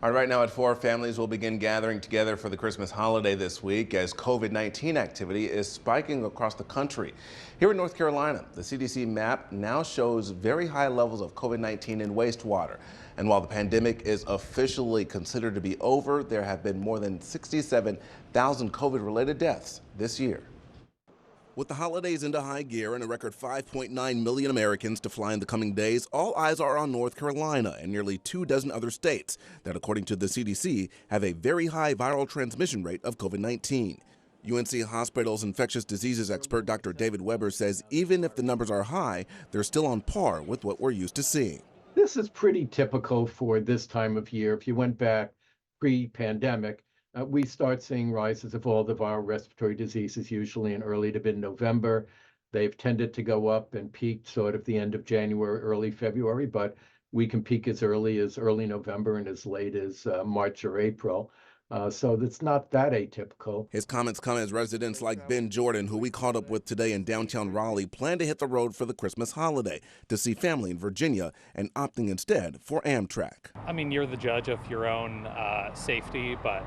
All right, now at 4, families will begin gathering together for the Christmas holiday this week as COVID-19 activity is spiking across the country. Here in North Carolina, the CDC map now shows very high levels of COVID-19 in wastewater. And while the pandemic is officially considered to be over, there have been more than 67,000 COVID-related deaths this year. With the holidays into high gear and a record 5.9 million Americans to fly in the coming days, all eyes are on North Carolina and nearly 24 other states that, according to the CDC, have a very high viral transmission rate of COVID-19. UNC Hospital's infectious diseases expert Dr. David Weber says even if the numbers are high, they're still on par with what we're used to seeing. This is pretty typical for this time of year. If you went back pre-pandemic, we start seeing rises of all the viral respiratory diseases usually in early to mid-November. They've tended to go up and peak sort of the end of January, early February, but we can peak as early November and as late as March or April. So that's not that atypical. His comments come as residents like Ben Jordan, who we caught up with today in downtown Raleigh, plan to hit the road for the Christmas holiday to see family in Virginia and opting instead for Amtrak. I mean, you're the judge of your own safety, but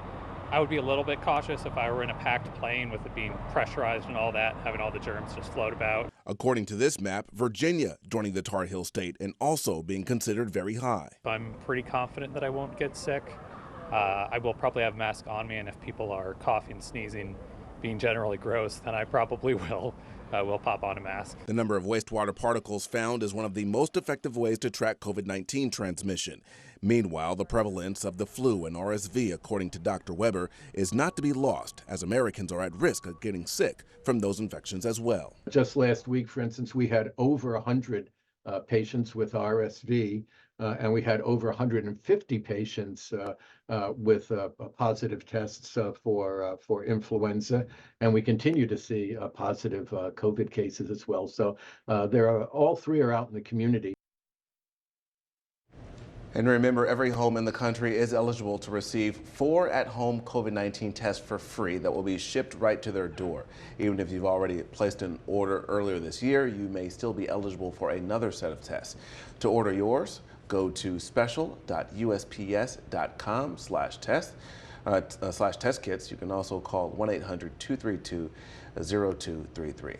I would be a little bit cautious if I were in a packed plane with it being pressurized and all that, having all the germs just float about. According to this map, Virginia joining the Tar Heel state and also being considered very high. I'm pretty confident that I won't get sick. I will probably have a mask on me, and if people are coughing, sneezing, being generally gross, then I probably will pop on a mask. The number of wastewater particles found is one of the most effective ways to track COVID-19 transmission. Meanwhile, the prevalence of the flu and RSV, according to Dr. Weber, is not to be lost, as Americans are at risk of getting sick from those infections as well. Just last week, for instance, we had over 100 patients with RSV, and we had over 150 patients with positive tests for influenza, and we continue to see positive COVID cases as well. So all three are out in the community. And remember, every home in the country is eligible to receive 4 at-home COVID-19 tests for free that will be shipped right to their door. Even if you've already placed an order earlier this year, you may still be eligible for another set of tests. To order yours, go to special.usps.com/test kits. You can also call 1-800-232-0233.